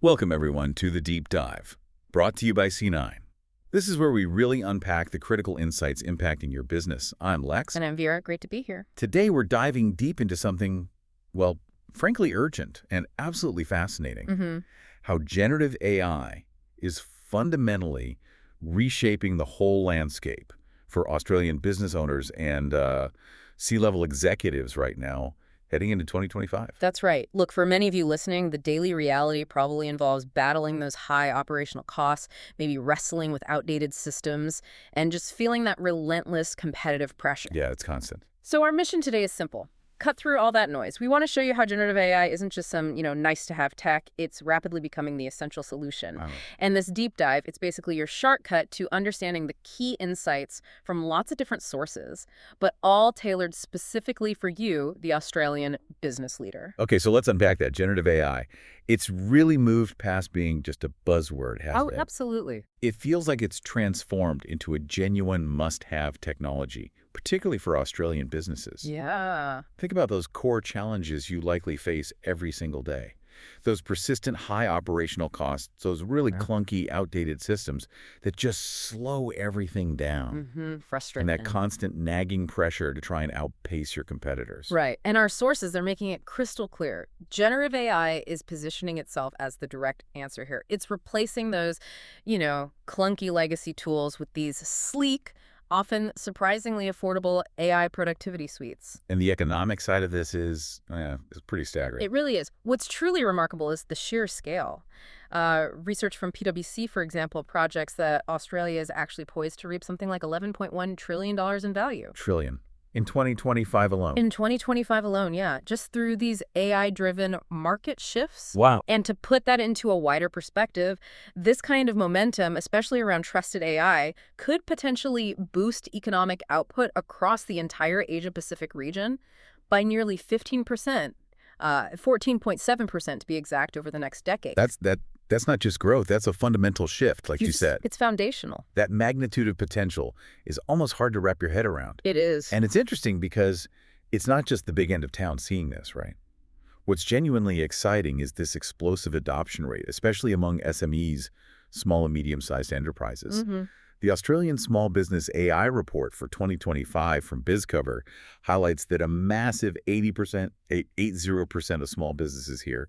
Welcome, everyone, to The Deep Dive, brought to you by C9. This is where we really unpack the critical insights impacting your business. I'm Lex. And I'm Vera. Great to be here. Today, we're diving deep into something, well, frankly urgent and absolutely fascinating. How generative AI is fundamentally reshaping the whole landscape for Australian business owners and C-level executives right now, heading into 2025. That's right. Look, for many of you listening, the daily reality probably involves battling those high operational costs, maybe wrestling with outdated systems, and just feeling that relentless competitive pressure. Yeah, it's constant. So our mission today is simple. Cut through all that noise. We want to show you how generative AI isn't just some, nice-to-have tech. It's rapidly becoming the essential solution. And this deep dive, it's basically your shortcut to understanding the key insights from lots of different sources, but all tailored specifically for you, the Australian business leader. Okay, so let's unpack that. Generative AI. It's really moved past being just a buzzword, hasn't it? Oh, absolutely. It feels like it's transformed into a genuine must-have technology, particularly for Australian businesses. Yeah. Think about those core challenges you likely face every single day. Those persistent high operational costs, those really clunky, outdated systems that just slow everything down. Frustrating. And that constant nagging pressure to try and outpace your competitors. Right. And our sources, they're making it crystal clear. Generative AI is positioning itself as the direct answer here. It's replacing those, clunky legacy tools with these sleek, often surprisingly affordable AI productivity suites. And the economic side of this is pretty staggering. It really is. What's truly remarkable is the sheer scale. Research from PwC, for example, projects that Australia is actually poised to reap something like $11.1 trillion in value. Trillion. In 2025 alone. In 2025 alone, yeah. Just through these AI-driven market shifts. Wow. And to put that into a wider perspective, this kind of momentum, especially around trusted AI, could potentially boost economic output across the entire Asia-Pacific region by nearly 15%, 14.7% to be exact, over the next decade. That's not just growth. That's a fundamental shift, like you said. It's foundational. That magnitude of potential is almost hard to wrap your head around. It is. And it's interesting because it's not just the big end of town seeing this, right? What's genuinely exciting is this explosive adoption rate, especially among SMEs, small and medium-sized enterprises. The Australian Small Business AI report for 2025 from BizCover highlights that a massive 80% of small businesses here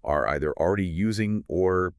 are either already using or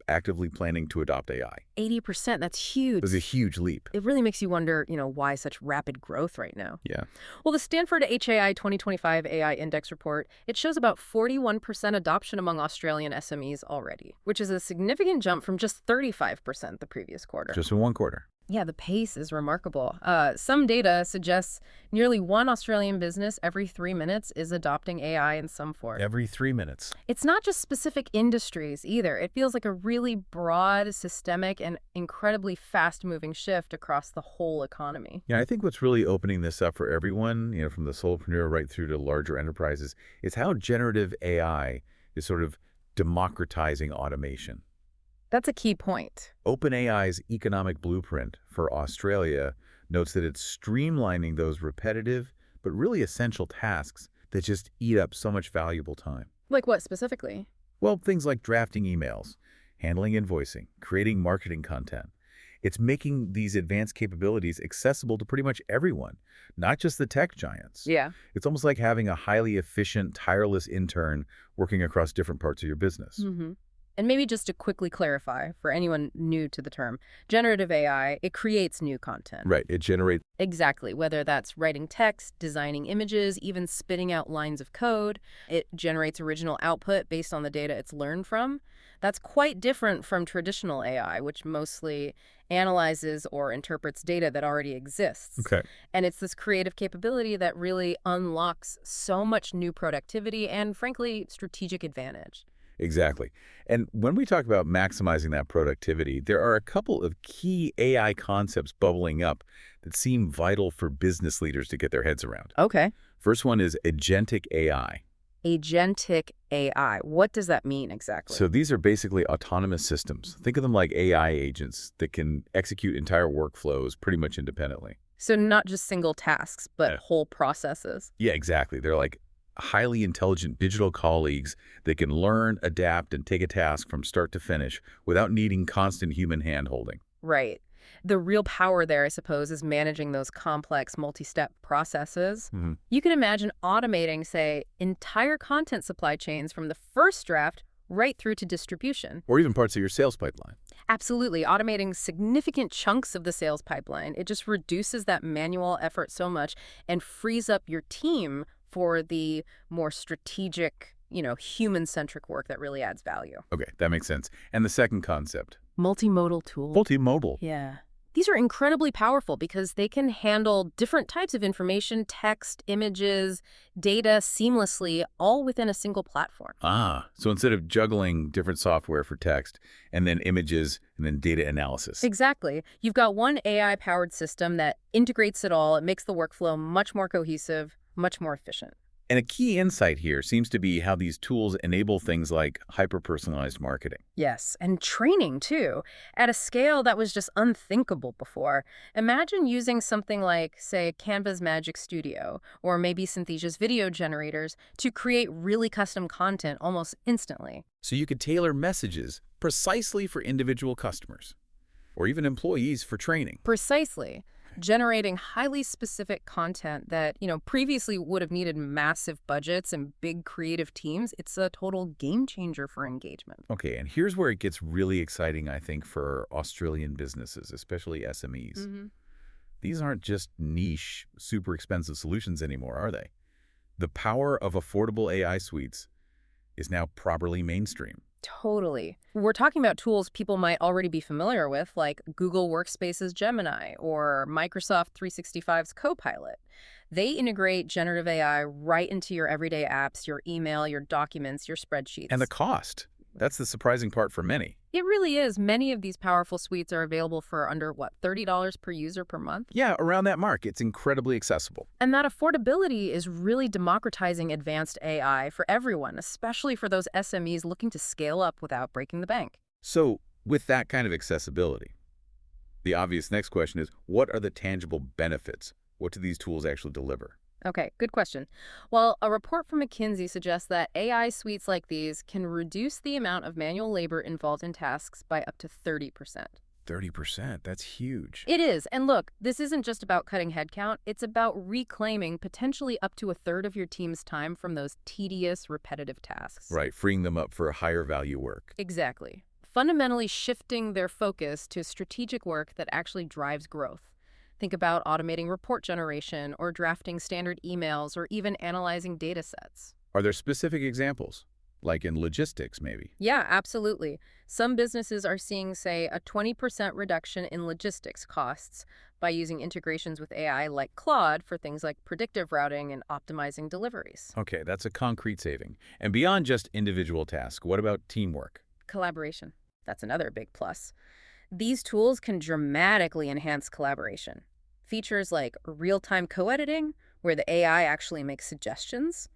actively planning to adopt AI. 80%, that's huge. It's a huge leap. It really makes you wonder, why such rapid growth right now. Yeah. Well, the Stanford HAI 2025 AI Index report, it shows about 41% adoption among Australian SMEs already, which is a significant jump from just 35% the previous quarter. Just in one quarter. Yeah, the pace is remarkable. Some data suggests nearly one Australian business every 3 minutes is adopting AI in some form. Every 3 minutes. It's not just specific industries either. It feels like a really broad, systemic, and incredibly fast-moving shift across the whole economy. Yeah, I think what's really opening this up for everyone, from the solopreneur right through to larger enterprises, is how generative AI is sort of democratizing automation. That's a key point. OpenAI's economic blueprint for Australia notes that it's streamlining those repetitive but really essential tasks that just eat up so much valuable time. Like what specifically? Well, things like drafting emails, handling invoicing, creating marketing content. It's making these advanced capabilities accessible to pretty much everyone, not just the tech giants. Yeah. It's almost like having a highly efficient, tireless intern working across different parts of your business. And maybe just to quickly clarify, for anyone new to the term, generative AI, it creates new content. Right. It generates. Exactly. Whether that's writing text, designing images, even spitting out lines of code, it generates original output based on the data it's learned from. That's quite different from traditional AI, which mostly analyzes or interprets data that already exists. Okay. And it's this creative capability that really unlocks so much new productivity and, frankly, strategic advantage. Exactly. And when we talk about maximizing that productivity, there are a couple of key AI concepts bubbling up that seem vital for business leaders to get their heads around. Okay. First one is agentic AI. Agentic AI. What does that mean exactly? So these are basically autonomous systems. Think of them like AI agents that can execute entire workflows pretty much independently. So not just single tasks, but whole processes. Yeah, exactly. They're like highly intelligent digital colleagues that can learn, adapt, and take a task from start to finish without needing constant human hand-holding. Right. The real power there, I suppose, is managing those complex multi-step processes. Hmm. You can imagine automating, say, entire content supply chains from the first draft right through to distribution. Or even parts of your sales pipeline. Absolutely. Automating significant chunks of the sales pipeline. It just reduces that manual effort so much and frees up your team for the more strategic, human-centric work that really adds value. Okay, that makes sense. And the second concept? Multimodal tools. Multimodal. Yeah. These are incredibly powerful because they can handle different types of information, text, images, data seamlessly, all within a single platform. So instead of juggling different software for text and then images and then data analysis. Exactly. You've got one AI-powered system that integrates it all. It makes the workflow much more cohesive, much more efficient. And a key insight here seems to be how these tools enable things like hyper-personalized marketing. Yes, and training, too, at a scale that was just unthinkable before. Imagine using something like, say, Canva's Magic Studio, or maybe Synthesia's video generators, to create really custom content almost instantly. So you could tailor messages precisely for individual customers, or even employees for training. Precisely. Generating highly specific content that, previously would have needed massive budgets and big creative teams. It's a total game changer for engagement. Okay, and here's where it gets really exciting, I think, for Australian businesses, especially SMEs. Mm-hmm. These aren't just niche, super expensive solutions anymore, are they? The power of affordable AI suites is now properly mainstream. Totally. We're talking about tools people might already be familiar with, like Google Workspace's Gemini or Microsoft 365's Copilot. They integrate generative AI right into your everyday apps, your email, your documents, your spreadsheets. And the cost. That's the surprising part for many. It really is. Many of these powerful suites are available for under, $30 per user per month? Yeah, around that mark. It's incredibly accessible. And that affordability is really democratizing advanced AI for everyone, especially for those SMEs looking to scale up without breaking the bank. So, with that kind of accessibility, the obvious next question is, what are the tangible benefits? What do these tools actually deliver? Okay, good question. Well, a report from McKinsey suggests that AI suites like these can reduce the amount of manual labor involved in tasks by up to 30%. 30%, that's huge. It is. And look, this isn't just about cutting headcount. It's about reclaiming potentially up to a third of your team's time from those tedious, repetitive tasks. Right, freeing them up for higher value work. Exactly. Fundamentally shifting their focus to strategic work that actually drives growth. Think about automating report generation or drafting standard emails or even analyzing data sets. Are there specific examples? Like in logistics, maybe? Yeah, absolutely. Some businesses are seeing, say, a 20% reduction in logistics costs by using integrations with AI like Claude for things like predictive routing and optimizing deliveries. Okay, that's a concrete saving. And beyond just individual tasks, what about teamwork? Collaboration. That's another big plus. These tools can dramatically enhance collaboration. Features like real-time co-editing, where the AI actually makes suggestions.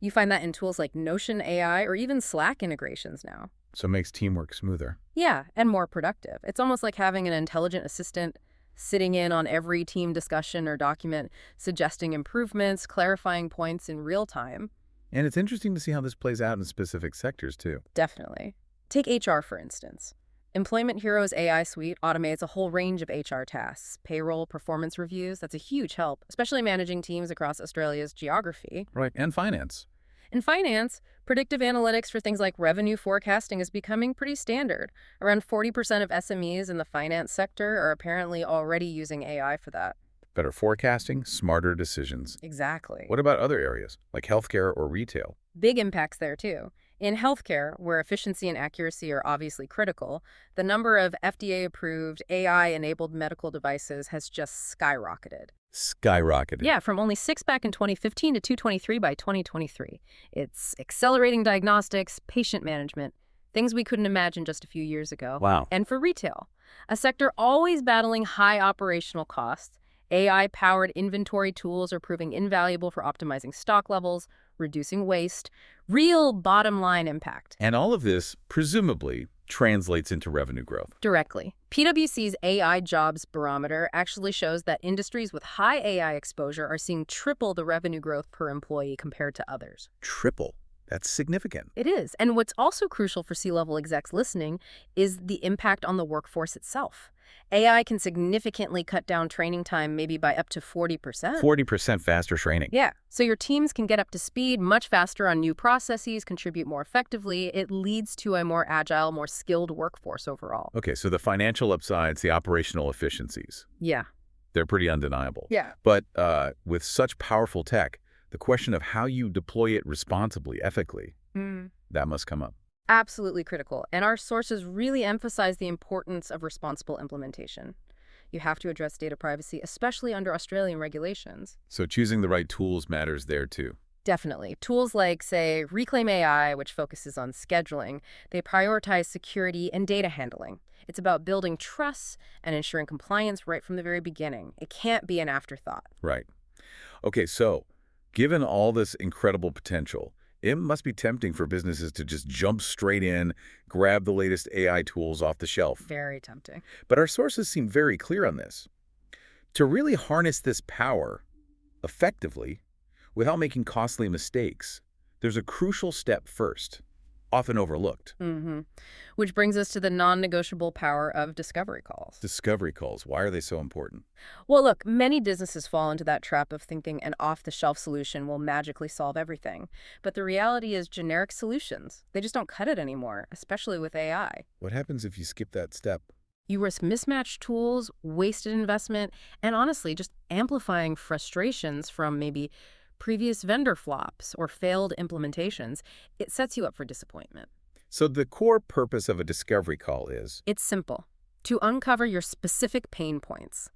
You find that in tools like Notion AI or even Slack integrations now. So it makes teamwork smoother. Yeah, and more productive. It's almost like having an intelligent assistant sitting in on every team discussion or document, suggesting improvements, clarifying points in real time. And it's interesting to see how this plays out in specific sectors, too. Definitely. Take HR, for instance. Employment Hero's AI suite automates a whole range of HR tasks, payroll, performance reviews. That's a huge help, especially managing teams across Australia's geography. Right, and finance. In finance, predictive analytics for things like revenue forecasting is becoming pretty standard. Around 40% of SMEs in the finance sector are apparently already using AI for that. Better forecasting, smarter decisions. Exactly. What about other areas, like healthcare or retail? Big impacts there, too. In healthcare, where efficiency and accuracy are obviously critical, the number of FDA-approved, AI-enabled medical devices has just skyrocketed. Skyrocketed. Yeah, from only 6 back in 2015 to 223 by 2023. It's accelerating diagnostics, patient management, things we couldn't imagine just a few years ago. Wow. And for retail, a sector always battling high operational costs, AI-powered inventory tools are proving invaluable for optimizing stock levels, reducing waste, real bottom-line impact. And all of this, presumably, translates into revenue growth. Directly. PwC's AI Jobs Barometer actually shows that industries with high AI exposure are seeing triple the revenue growth per employee compared to others. Triple. That's significant. It is. And what's also crucial for C-level execs listening is the impact on the workforce itself. AI can significantly cut down training time maybe by up to 40%. 40% faster training. Yeah. So your teams can get up to speed much faster on new processes, contribute more effectively. It leads to a more agile, more skilled workforce overall. Okay, so the financial upsides, the operational efficiencies, Yeah. they're pretty undeniable. Yeah. But with such powerful tech, the question of how you deploy it responsibly, ethically, that must come up. Absolutely critical. And our sources really emphasize the importance of responsible implementation. You have to address data privacy, especially under Australian regulations. So choosing the right tools matters there too. Definitely. Tools like, say, Reclaim AI, which focuses on scheduling, they prioritize security and data handling. It's about building trust and ensuring compliance right from the very beginning. It can't be an afterthought. Right. Okay, so given all this incredible potential, it must be tempting for businesses to just jump straight in, grab the latest AI tools off the shelf. Very tempting. But our sources seem very clear on this. To really harness this power effectively, without making costly mistakes, there's a crucial step first, often overlooked. Which brings us to the non-negotiable power of discovery calls. Discovery calls. Why are they so important? Well, look, many businesses fall into that trap of thinking an off-the-shelf solution will magically solve everything. But the reality is generic solutions, they just don't cut it anymore, especially with AI. What happens if you skip that step? You risk mismatched tools, wasted investment, and honestly, just amplifying frustrations from maybe previous vendor flops or failed implementations. It sets you up for disappointment. So the core purpose of a discovery call is? It's simple. To uncover your specific pain points.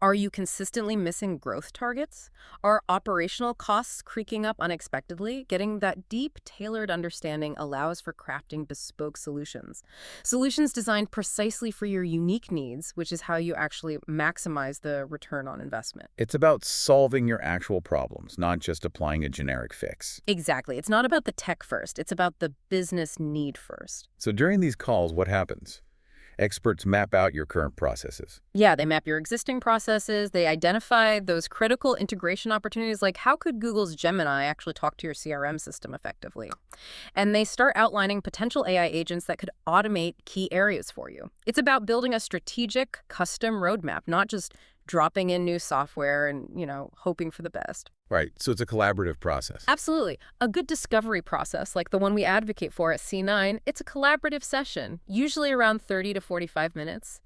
Are you consistently missing growth targets? Are operational costs creaking up unexpectedly? Getting that deep, tailored understanding allows for crafting bespoke solutions. Solutions designed precisely for your unique needs, which is how you actually maximize the return on investment. It's about solving your actual problems, not just applying a generic fix. Exactly. It's not about the tech first. It's about the business need first. So during these calls, what happens? Experts map out your current processes. Yeah, they map your existing processes. They identify those critical integration opportunities, like how could Google's Gemini actually talk to your CRM system effectively? And they start outlining potential AI agents that could automate key areas for you. It's about building a strategic, custom roadmap, not just dropping in new software and, hoping for the best. Right, so it's a collaborative process. Absolutely. A good discovery process, like the one we advocate for at C9, it's a collaborative session, usually around 30 to 45 minutes.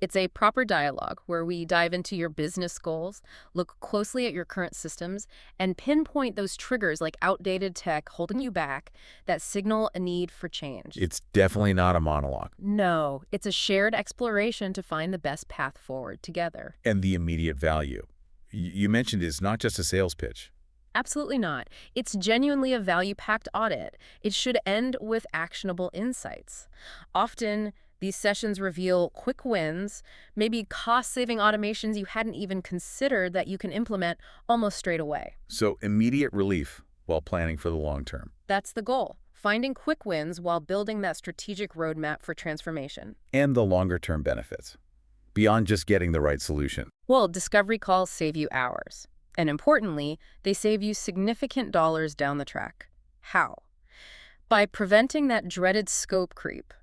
It's a proper dialogue where we dive into your business goals, look closely at your current systems, and pinpoint those triggers like outdated tech holding you back that signal a need for change. It's definitely not a monologue. No, it's a shared exploration to find the best path forward together. And the immediate value. You mentioned it's not just a sales pitch. Absolutely not. It's genuinely a value-packed audit. It should end with actionable insights. Often, these sessions reveal quick wins, maybe cost-saving automations you hadn't even considered that you can implement almost straight away. So immediate relief while planning for the long term. That's the goal. Finding quick wins while building that strategic roadmap for transformation. And the longer-term benefits, beyond just getting the right solution. Well, discovery calls save you hours. And importantly, they save you significant dollars down the track. How? By preventing that dreaded scope creep.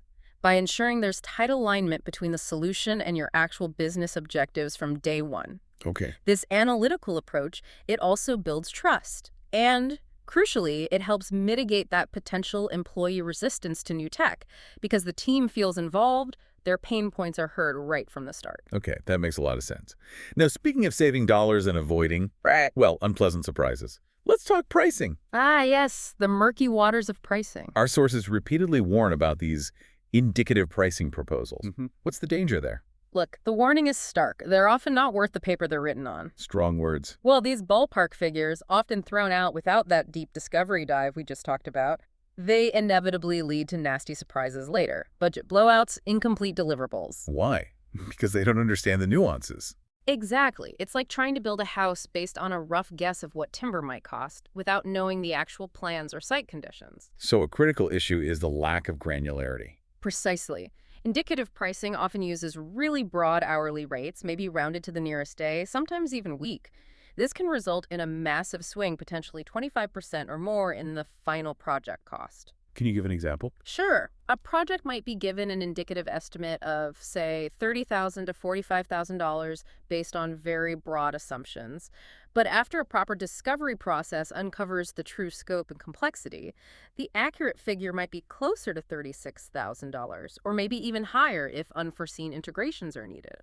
By ensuring there's tight alignment between the solution and your actual business objectives from day one. Okay. This analytical approach, it also builds trust. And crucially, it helps mitigate that potential employee resistance to new tech because the team feels involved, their pain points are heard right from the start. Okay, that makes a lot of sense. Now, speaking of saving dollars and avoiding, unpleasant surprises, let's talk pricing. Ah, yes, the murky waters of pricing. Our sources repeatedly warn about these indicative pricing proposals. What's the danger there? Look, the warning is stark. They're often not worth the paper they're written on. Strong words. Well, these ballpark figures, often thrown out without that deep discovery dive we just talked about, they inevitably lead to nasty surprises later. Budget blowouts, incomplete deliverables. Why? Because they don't understand the nuances. Exactly. It's like trying to build a house based on a rough guess of what timber might cost without knowing the actual plans or site conditions. So a critical issue is the lack of granularity. Precisely. Indicative pricing often uses really broad hourly rates, maybe rounded to the nearest day, sometimes even week. This can result in a massive swing, potentially 25% or more in the final project cost. Can you give an example? Sure, a project might be given an indicative estimate of, say, $30,000 to $45,000 based on very broad assumptions. But after a proper discovery process uncovers the true scope and complexity, the accurate figure might be closer to $36,000, or maybe even higher if unforeseen integrations are needed.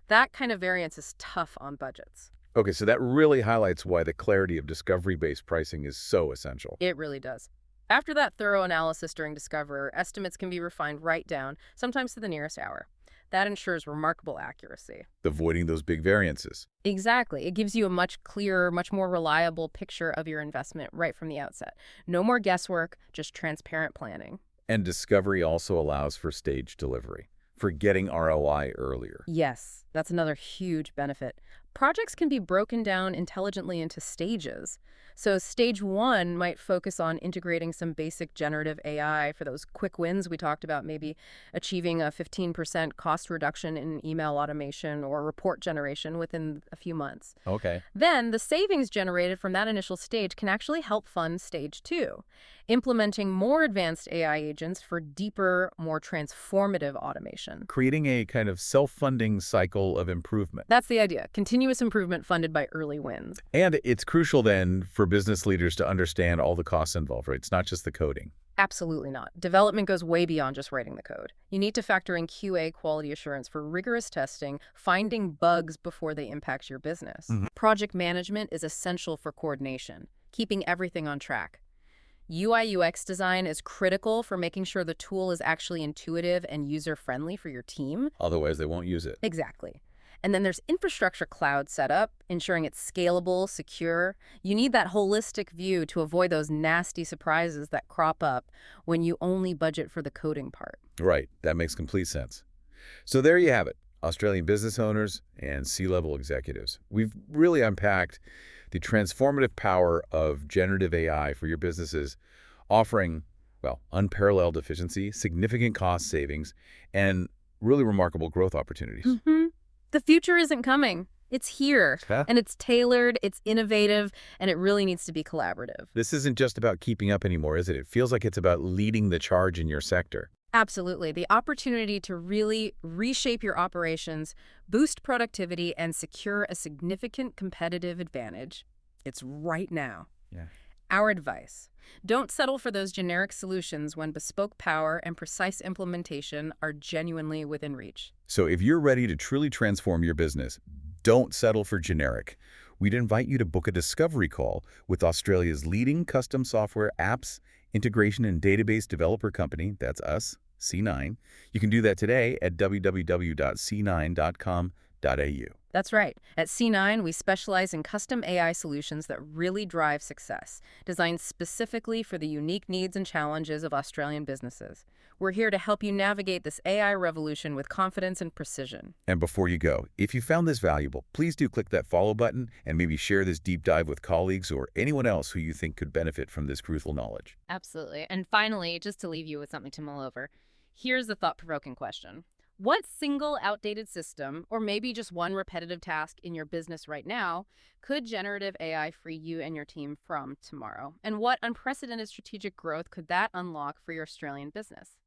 That kind of variance is tough on budgets. Okay, so that really highlights why the clarity of discovery-based pricing is so essential. It really does. After that thorough analysis during Discover, estimates can be refined right down, sometimes to the nearest hour. That ensures remarkable accuracy. Avoiding those big variances. Exactly. It gives you a much clearer, much more reliable picture of your investment right from the outset. No more guesswork, just transparent planning. And discovery also allows for staged delivery, for getting ROI earlier. Yes, that's another huge benefit. Projects can be broken down intelligently into stages. So stage 1 might focus on integrating some basic generative AI for those quick wins we talked about, maybe achieving a 15% cost reduction in email automation or report generation within a few months. Okay. Then the savings generated from that initial stage can actually help fund stage 2, implementing more advanced AI agents for deeper, more transformative automation. Creating a kind of self-funding cycle of improvement. That's the idea. Continuous improvement funded by early wins. And it's crucial then for business leaders to understand all the costs involved, right? It's not just the coding. Absolutely not. Development goes way beyond just writing the code. You need to factor in QA, quality assurance, for rigorous testing, finding bugs before they impact your business. Project management is essential for coordination, keeping everything on track. UI/UX design is critical for making sure the tool is actually intuitive and user-friendly for your team. Otherwise, they won't use it. Exactly. And then there's infrastructure cloud setup, ensuring it's scalable, secure. You need that holistic view to avoid those nasty surprises that crop up when you only budget for the coding part. Right. That makes complete sense. So there you have it, Australian business owners and C-level executives. We've really unpacked the transformative power of generative AI for your businesses, offering, well, unparalleled efficiency, significant cost savings, and really remarkable growth opportunities. The future isn't coming. It's here, and it's tailored, it's innovative, and it really needs to be collaborative. This isn't just about keeping up anymore, is it? It feels like it's about leading the charge in your sector. Absolutely. The opportunity to really reshape your operations, boost productivity, and secure a significant competitive advantage. It's right now. Yeah. Our advice: don't settle for those generic solutions when bespoke power and precise implementation are genuinely within reach. So if you're ready to truly transform your business, don't settle for generic. We'd invite you to book a discovery call with Australia's leading custom software apps, integration and database developer company, that's us, C9. You can do that today at www.c9.com.au. That's right. At C9, we specialize in custom AI solutions that really drive success, designed specifically for the unique needs and challenges of Australian businesses. We're here to help you navigate this AI revolution with confidence and precision. And before you go, if you found this valuable, please do click that follow button and maybe share this deep dive with colleagues or anyone else who you think could benefit from this crucial knowledge. Absolutely. And finally, just to leave you with something to mull over, here's the thought-provoking question. What single outdated system, or maybe just one repetitive task in your business right now, could generative AI free you and your team from tomorrow? And what unprecedented strategic growth could that unlock for your Australian business?